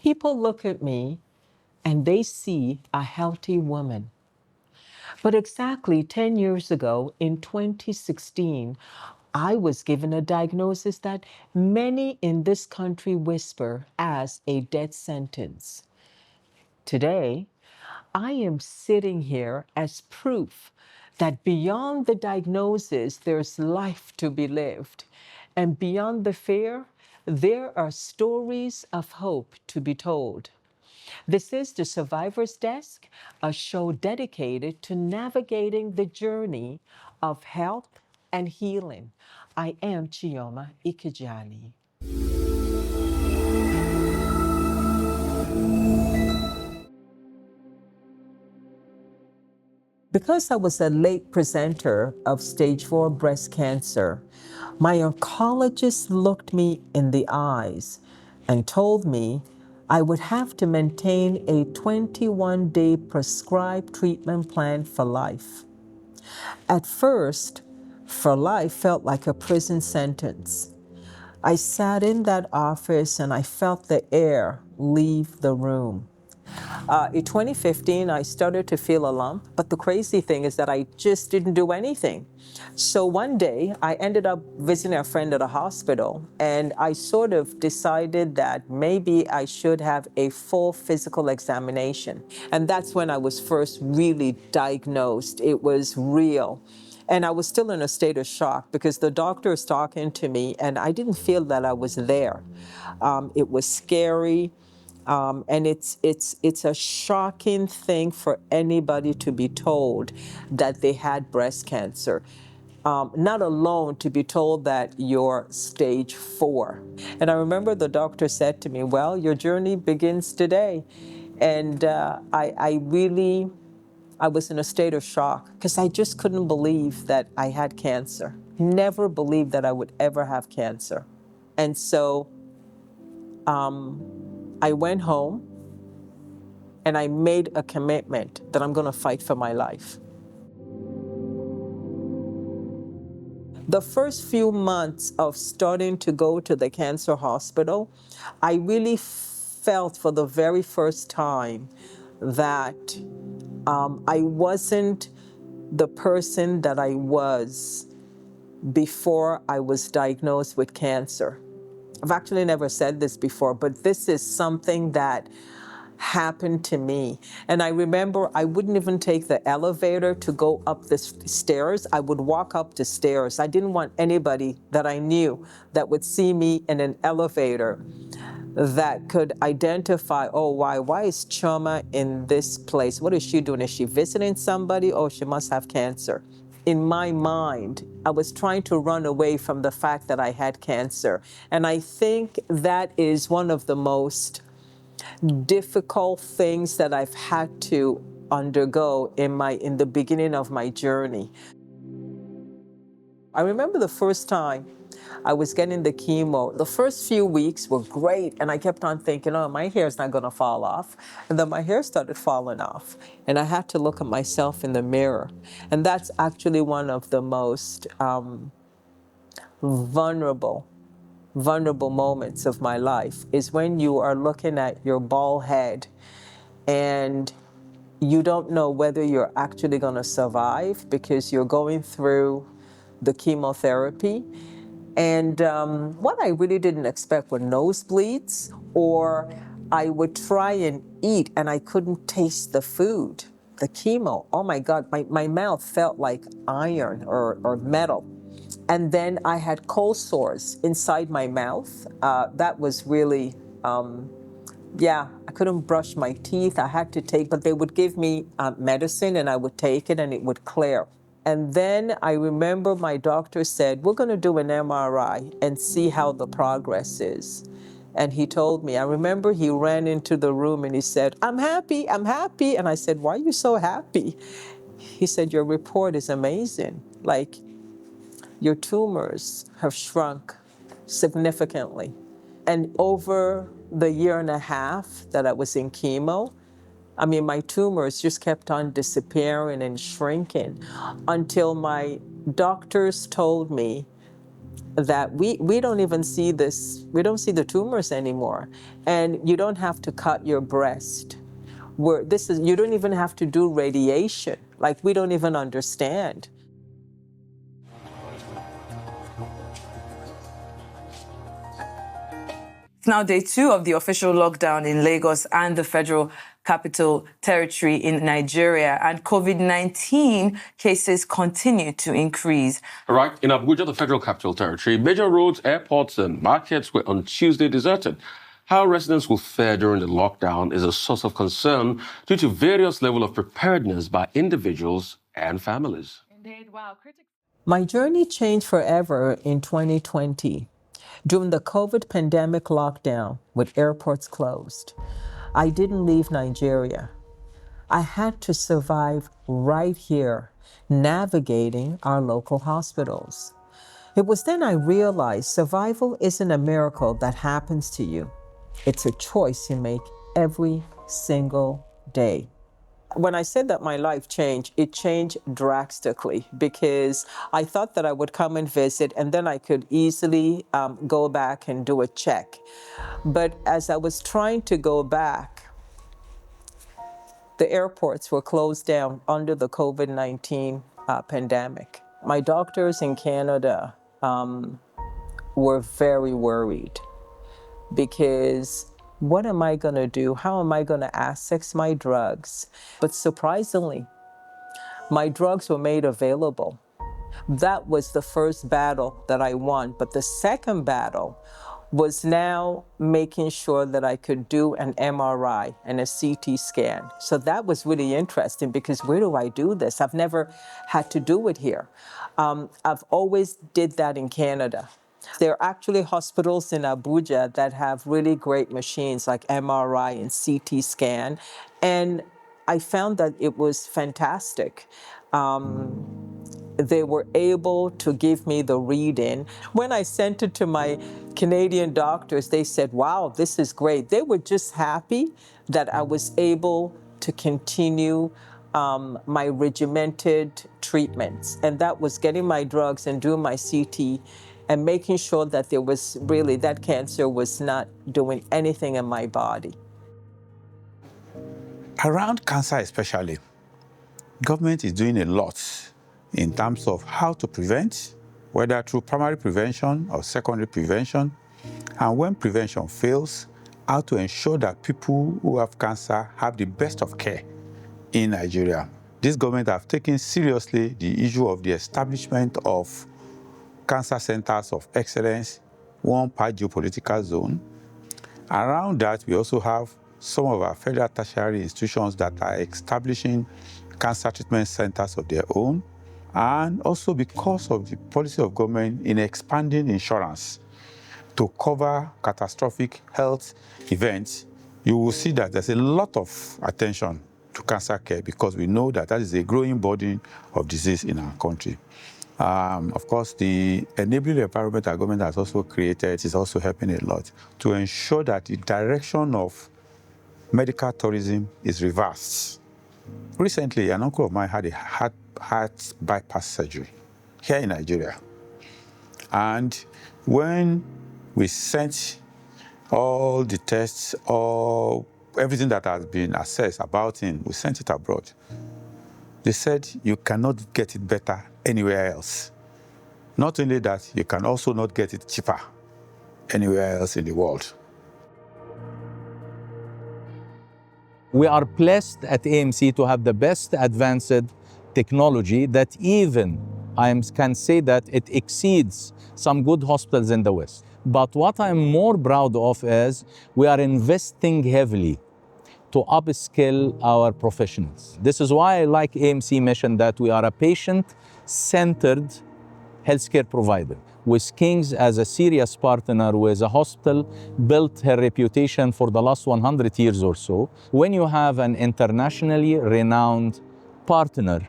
People look at me and they see a healthy woman. But exactly 10 years ago, in 2016, I was given a diagnosis that many in this country whisper as a death sentence. Today, I am sitting here as proof that beyond the diagnosis, there's life to be lived. And beyond the fear, there are stories of hope to be told. This is the Survivor's Desk, a show dedicated to navigating the journey of health and healing. I am Chioma Ikejani. Because I was a late presenter of stage 4 breast cancer, my oncologist looked me in the eyes and told me I would have to maintain a 21-day prescribed treatment plan for life. At first, for life felt like a prison sentence. I sat in that office and I felt the air leave the room. In 2015, I started to feel a lump, but the crazy thing is that I just didn't do anything. So one day, I ended up visiting a friend at a hospital, and I sort of decided that maybe I should have a full physical examination. And that's when I was first really diagnosed. It was real. And I was still in a state of shock because the doctor was talking to me, and I didn't feel that I was there. It was scary. And it's a shocking thing for anybody to be told that they had breast cancer. Not alone to be told that you're stage 4. And I remember the doctor said to me, well, your journey begins today. And I was in a state of shock because I just couldn't believe that I had cancer. Never believed that I would ever have cancer. And so I went home and I made a commitment that I'm going to fight for my life. The first few months of starting to go to the cancer hospital, I really felt for the very first time that I wasn't the person that I was before I was diagnosed with cancer. I've actually never said this before, but this is something that happened to me. And I remember I wouldn't even take the elevator to go up the stairs. I would walk up the stairs. I didn't want anybody that I knew that would see me in an elevator that could identify, oh, why is Chioma in this place? What is she doing? Is she visiting somebody? Oh, she must have cancer. In my mind, I was trying to run away from the fact that I had cancer. And I think that is one of the most difficult things that I've had to undergo in the beginning of my journey. I remember the first time I was getting the chemo. The first few weeks were great, and I kept on thinking, oh, my hair's not gonna fall off. And then my hair started falling off, and I had to look at myself in the mirror. And that's actually one of the most vulnerable moments of my life, is when you are looking at your bald head and you don't know whether you're actually going to survive because you're going through the chemotherapy. And what I really didn't expect were nosebleeds, or I would try and eat and I couldn't taste the food, the chemo. Oh my God, my mouth felt like iron or metal. And then I had cold sores inside my mouth. That was really, I couldn't brush my teeth. I had to take, but they would give me medicine and I would take it and it would clear. And then I remember my doctor said, we're going to do an MRI and see how the progress is. And he told me, I remember he ran into the room and he said, I'm happy, I'm happy. And I said, why are you so happy? He said, your report is amazing. Like, your tumors have shrunk significantly. And over the year and a half that I was in chemo, I mean, my tumors just kept on disappearing and shrinking until my doctors told me that we don't even see this, we don't see the tumors anymore. And you don't have to cut your breast. You don't even have to do radiation. Like, we don't even understand. It's now day 2 of the official lockdown in Lagos and the Federal Capital Territory in Nigeria, and COVID-19 cases continue to increase. Right, in Abuja, the Federal Capital Territory, major roads, airports, and markets were on Tuesday deserted. How residents will fare during the lockdown is a source of concern due to various levels of preparedness by individuals and families. Indeed, wow. My journey changed forever in 2020. During the COVID pandemic lockdown, with airports closed, I didn't leave Nigeria. I had to survive right here, navigating our local hospitals. It was then I realized survival isn't a miracle that happens to you. It's a choice you make every single day. When I said that my life changed, it changed drastically, because I thought that I would come and visit and then I could easily go back and do a check. But as I was trying to go back, the airports were closed down under the COVID-19 pandemic. My doctors in Canada were very worried, because what am I going to do? How am I going to access my drugs? But surprisingly, my drugs were made available. That was the first battle that I won. But the second battle was now making sure that I could do an MRI and a CT scan. So that was really interesting, because where do I do this? I've never had to do it here. I've always did that in Canada. There are actually hospitals in Abuja that have really great machines like MRI and CT scan. And I found that it was fantastic. They were able to give me the read-in. When I sent it to my Canadian doctors, they said, wow, this is great. They were just happy that I was able to continue my regimented treatments. And that was getting my drugs and doing my CT and making sure that there was really, that cancer was not doing anything in my body. Around cancer especially, government is doing a lot in terms of how to prevent, whether through primary prevention or secondary prevention, and when prevention fails, how to ensure that people who have cancer have the best of care in Nigeria. This government have taken seriously the issue of the establishment of cancer centers of excellence, one per geopolitical zone. Around that, we also have some of our federal tertiary institutions that are establishing cancer treatment centers of their own. And also because of the policy of government in expanding insurance to cover catastrophic health events, you will see that there's a lot of attention to cancer care, because we know that that is a growing burden of disease in our country. Of course, the enabling environment our government has also created is also helping a lot to ensure that the direction of medical tourism is reversed. Recently, an uncle of mine had a heart bypass surgery here in Nigeria. And when we sent all the tests, everything that has been assessed about him, we sent it abroad. They said you cannot get it better anywhere else. Not only that, you can also not get it cheaper anywhere else in the world. We are blessed at AMC to have the best advanced technology that even I can say that it exceeds some good hospitals in the West. But what I'm more proud of is we are investing heavily to upskill our professionals. This is why I like AMC mission that we are a patient-centered healthcare provider, with King's as a serious partner with a hospital, built her reputation for the last 100 years or so. When you have an internationally renowned partner,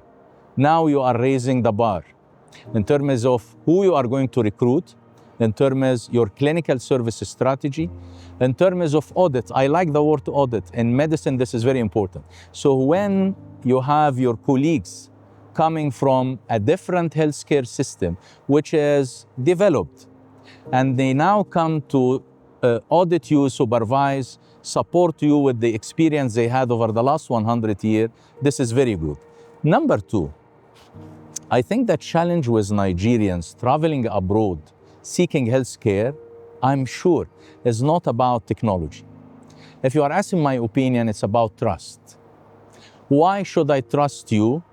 now you are raising the bar in terms of who you are going to recruit, in terms of your clinical service strategy, in terms of audit. I like the word audit. In medicine, this is very important. So when you have your colleagues coming from a different healthcare system, which is developed. And they now come to audit you, supervise, support you with the experience they had over the last 100 years. This is very good. Number two, I think the challenge with Nigerians traveling abroad, seeking health care, I'm sure, is not about technology. If you are asking my opinion, it's about trust. Why should I trust you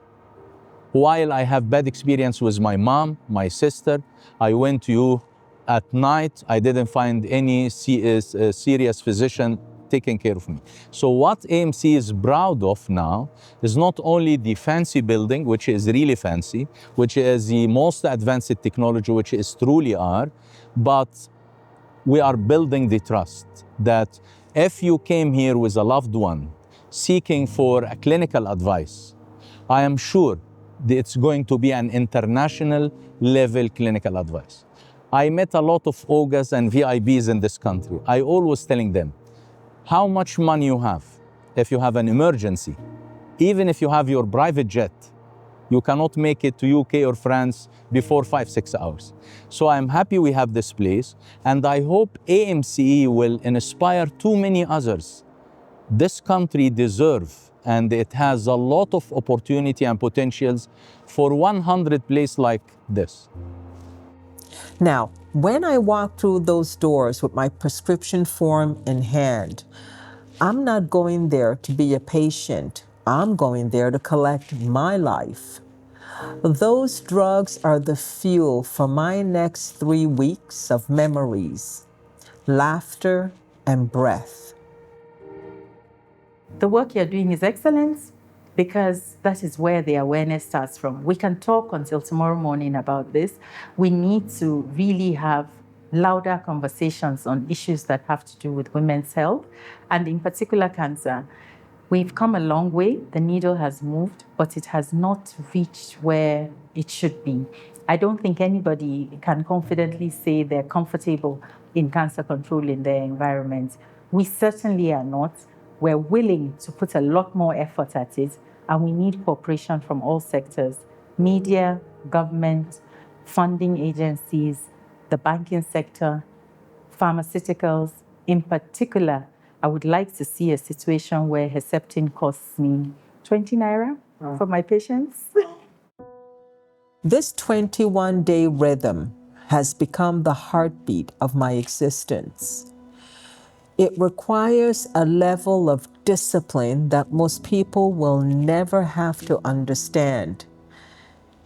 while I have bad experience with my mom, my sister? I went to you at night, I didn't find any serious physician taking care of me. So what AMC is proud of now is not only the fancy building, which is really fancy, which is the most advanced technology, which is truly are, but we are building the trust that if you came here with a loved one seeking for a clinical advice, I am sure that it's going to be an international level clinical advice. I met a lot of OGAs and VIPs in this country. I always telling them, how much money you have if you have an emergency, even if you have your private jet, you cannot make it to UK or France before 5-6 hours. So I'm happy we have this place, and I hope AMCE will inspire too many others. This country deserves, and it has a lot of opportunity and potentials for 100 places like this. Now, when I walk through those doors with my prescription form in hand, I'm not going there to be a patient. I'm going there to collect my life. Those drugs are the fuel for my next 3 weeks of memories, laughter, and breath. The work you're doing is excellent because that is where the awareness starts from. We can talk until tomorrow morning about this. We need to really have louder conversations on issues that have to do with women's health, and in particular cancer. We've come a long way. The needle has moved, but it has not reached where it should be. I don't think anybody can confidently say they're comfortable in cancer control in their environment. We certainly are not. We're willing to put a lot more effort at it, and we need cooperation from all sectors: media, government, funding agencies, the banking sector, pharmaceuticals. In particular, I would like to see a situation where Herceptin costs me 20 naira for my patients. This 21-day rhythm has become the heartbeat of my existence. It requires a level of discipline that most people will never have to understand.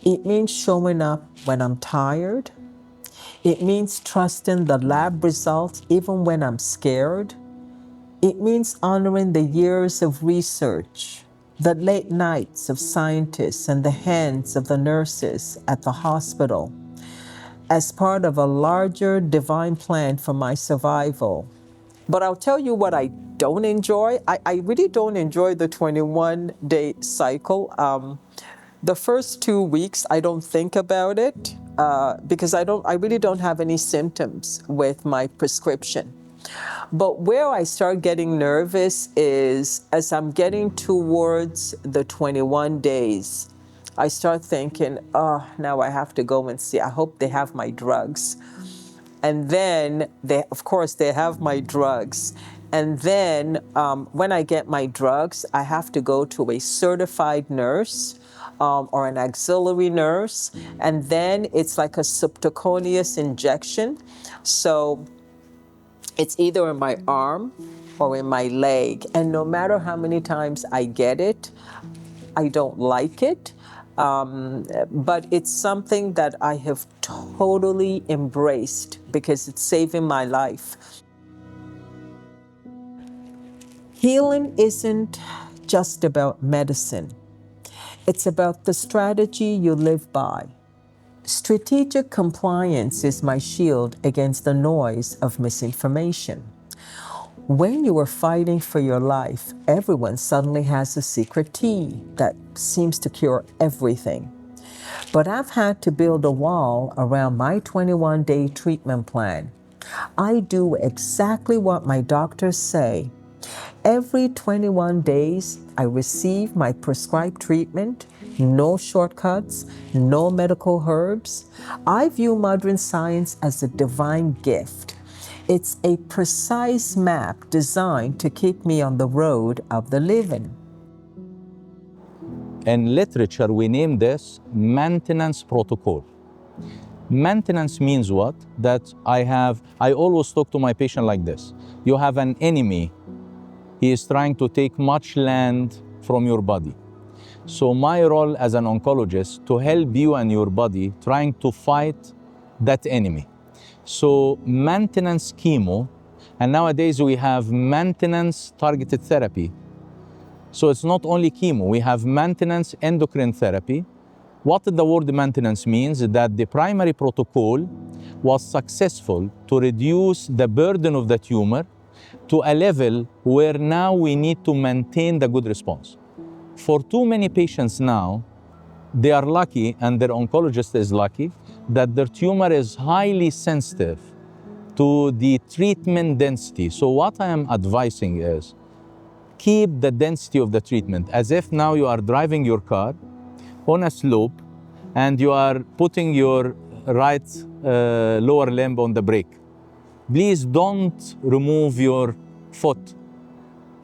It means showing up when I'm tired. It means trusting the lab results even when I'm scared. It means honoring the years of research, the late nights of scientists and the hands of the nurses at the hospital as part of a larger divine plan for my survival. But I'll tell you what I don't enjoy. I really don't enjoy the 21-day cycle. The first 2 weeks, I don't think about it because I really don't have any symptoms with my prescription. But where I start getting nervous is as I'm getting towards the 21 days, I start thinking, oh, now I have to go and see. I hope they have my drugs. And then, of course, they have my drugs. And then when I get my drugs, I have to go to a certified nurse or an auxiliary nurse. And then it's like a subcutaneous injection. So it's either in my arm or in my leg. And no matter how many times I get it, I don't like it. But it's something that I have totally embraced because it's saving my life. Healing isn't just about medicine. It's about the strategy you live by. Strategic compliance is my shield against the noise of misinformation. When you are fighting for your life, everyone suddenly has a secret tea that seems to cure everything. But I've had to build a wall around my 21-day treatment plan. I do exactly what my doctors say. Every 21 days, I receive my prescribed treatment no shortcuts, no medical herbs. I view modern science as a divine gift. It's a precise map designed to keep me on the road of the living. In literature, we name this maintenance protocol. Maintenance means what? That I always talk to my patient like this. You have an enemy. He is trying to take much land from your body. So my role as an oncologist to help you and your body trying to fight that enemy. So maintenance chemo, and nowadays we have maintenance targeted therapy. So it's not only chemo, we have maintenance endocrine therapy. What the word maintenance means is that the primary protocol was successful to reduce the burden of the tumor to a level where now we need to maintain the good response. For too many patients now, they are lucky, and their oncologist is lucky, that their tumor is highly sensitive to the treatment density. So what I am advising is, keep the density of the treatment as if now you are driving your car on a slope and you are putting your right lower limb on the brake. Please don't remove your foot.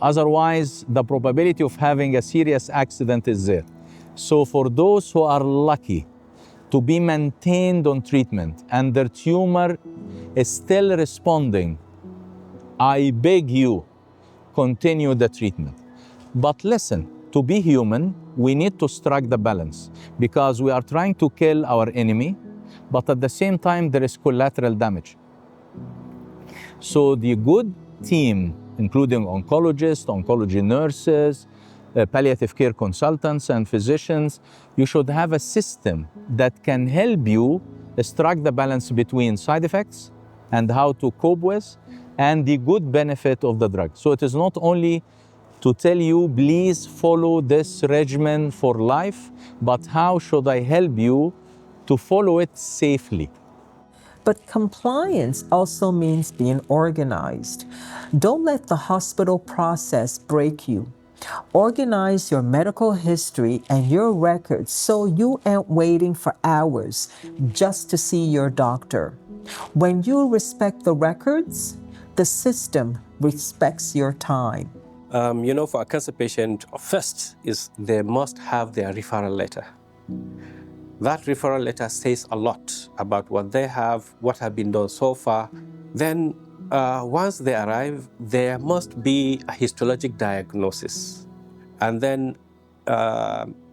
Otherwise, the probability of having a serious accident is there. So for those who are lucky to be maintained on treatment and their tumor is still responding, I beg you, continue the treatment. But listen, to be human, we need to strike the balance because we are trying to kill our enemy, but at the same time, there is collateral damage. So the good team, including oncologists, oncology nurses, palliative care consultants and physicians, you should have a system that can help you strike the balance between side effects and how to cope with and the good benefit of the drug. So it is not only to tell you, please follow this regimen for life, but how should I help you to follow it safely? But compliance also means being organized. Don't let the hospital process break you. Organize your medical history and your records so you aren't waiting for hours just to see your doctor. When you respect the records, the system respects your time. For a cancer patient, first is they must have their referral letter. That referral letter says a lot about what they have, what have been done so far. Then once they arrive, there must be a histologic diagnosis. And then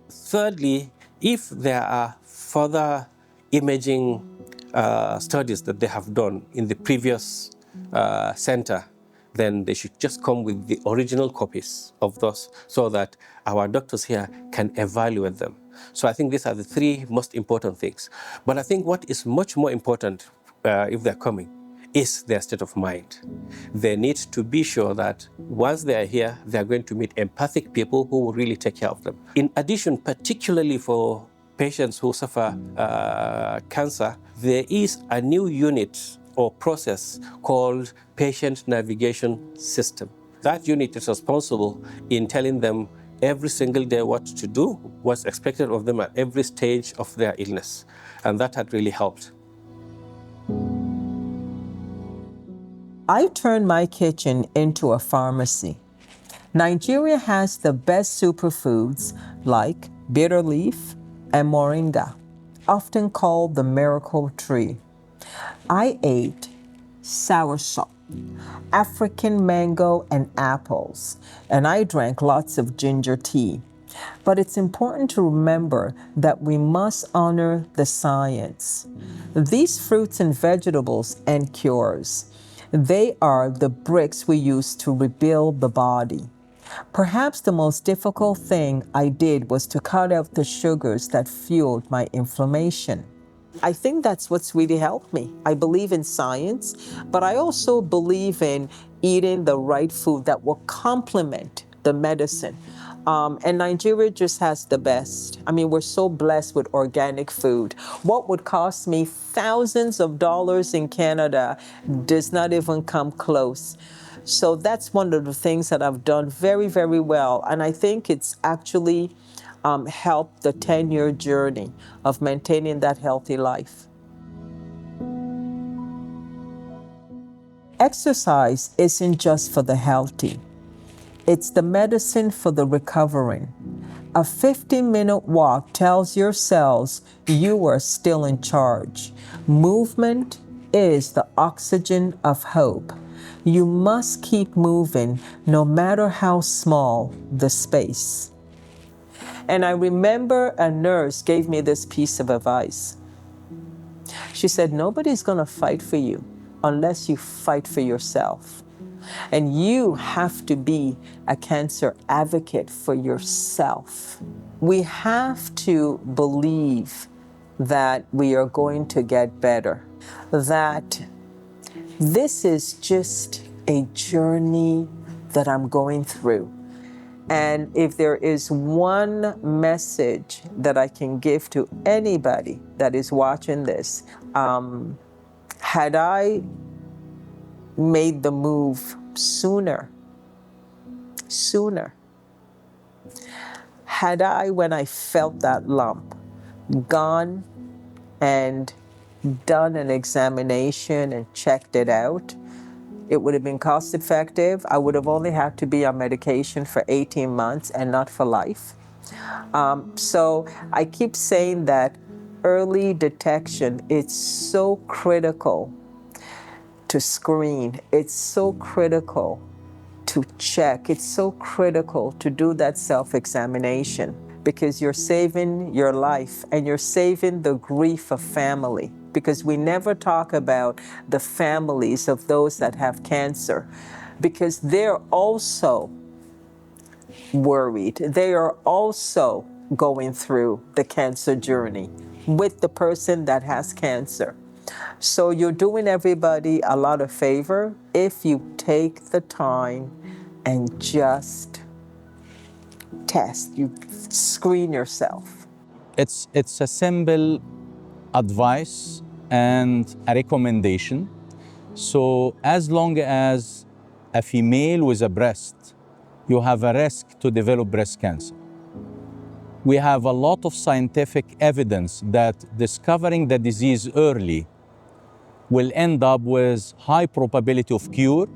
thirdly, if there are further imaging studies that they have done in the previous center, then they should just come with the original copies of those so that our doctors here can evaluate them. So I think these are the three most important things. But I think what is much more important if they're coming is their state of mind. They need to be sure that once they are here, they are going to meet empathic people who will really take care of them. In addition, particularly for patients who suffer cancer, there is a new unit or process called patient navigation system. That unit is responsible in telling them every single day what to do, what's expected of them at every stage of their illness. And that had really helped. I turned my kitchen into a pharmacy. Nigeria has the best superfoods like bitter leaf and moringa, often called the miracle tree. I ate soursop, African mango, and apples, and I drank lots of ginger tea. But it's important to remember that we must honor the science. These fruits and vegetables and cures, they are the bricks we use to rebuild the body. Perhaps the most difficult thing I did was to cut out the sugars that fueled my inflammation. I think that's what's really helped me. I believe in science, but I also believe in eating the right food that will complement the medicine. And Nigeria just has the best. I mean, we're so blessed with organic food. What would cost me thousands of dollars in Canada does not even come close. So that's one of the things that I've done very, very well. And I think it's actually help the 10-year journey of maintaining that healthy life. Exercise isn't just for the healthy. It's the medicine for the recovering. A 15-minute walk tells your cells you are still in charge. Movement is the oxygen of hope. You must keep moving no matter how small the space. And I remember a nurse gave me this piece of advice. She said, nobody's going to fight for you unless you fight for yourself. And you have to be a cancer advocate for yourself. We have to believe that we are going to get better, that this is just a journey that I'm going through. And if there is one message that I can give to anybody that is watching this, had I made the move sooner, had I, when I felt that lump, gone and done an examination and checked it out, it would have been cost effective. I would have only had to be on medication for 18 months and not for life. So I keep saying that early detection, it's so critical to screen. It's so critical to check. It's so critical to do that self-examination because you're saving your life and you're saving the grief of family, because we never talk about the families of those that have cancer, because they're also worried. They are also going through the cancer journey with the person that has cancer. So you're doing everybody a lot of favor if you take the time and just test, you screen yourself. It's a simple advice and a recommendation. So as long as a female with a breast, you have a risk to develop breast cancer. We have a lot of scientific evidence that discovering the disease early will end up with high probability of cure,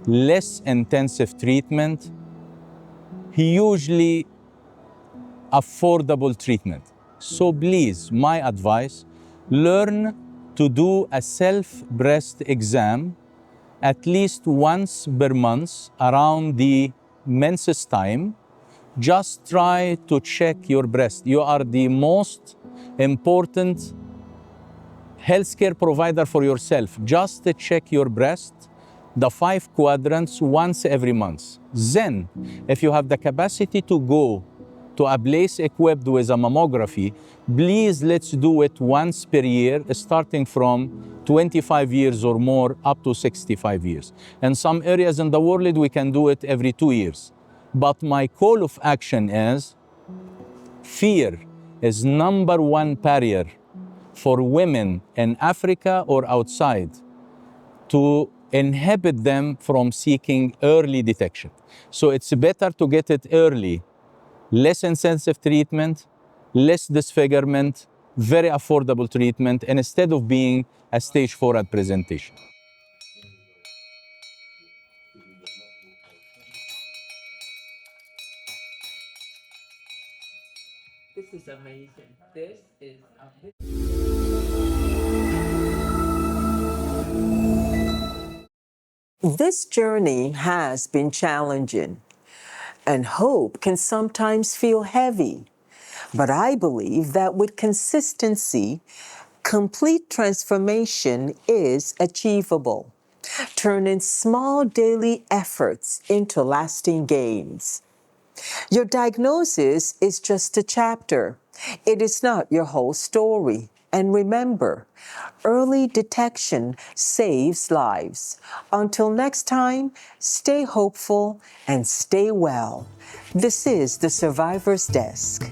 less intensive treatment, hugely affordable treatment. So please, my advice, learn to do a self-breast exam at least once per month around the menses time. Just try to check your breast. You are the most important healthcare provider for yourself. Just to check your breast, the 5 quadrants once every month. Then, if you have the capacity to go to a place equipped with a mammography, please let's do it once per year, starting from 25 years or more up to 65 years. In some areas in the world, we can do it every 2 years. But my call of action is, fear is #1 barrier for women in Africa or outside to inhibit them from seeking early detection. So it's better to get it early, less intensive treatment, less disfigurement, very affordable treatment, and instead of being a stage 4 at presentation. This is amazing. This is amazing. This journey has been challenging, and hope can sometimes feel heavy. But I believe that with consistency, complete transformation is achievable, turning small daily efforts into lasting gains. Your diagnosis is just a chapter. It is not your whole story. And remember, early detection saves lives. Until next time, stay hopeful and stay well. This is the Survivor's Desk.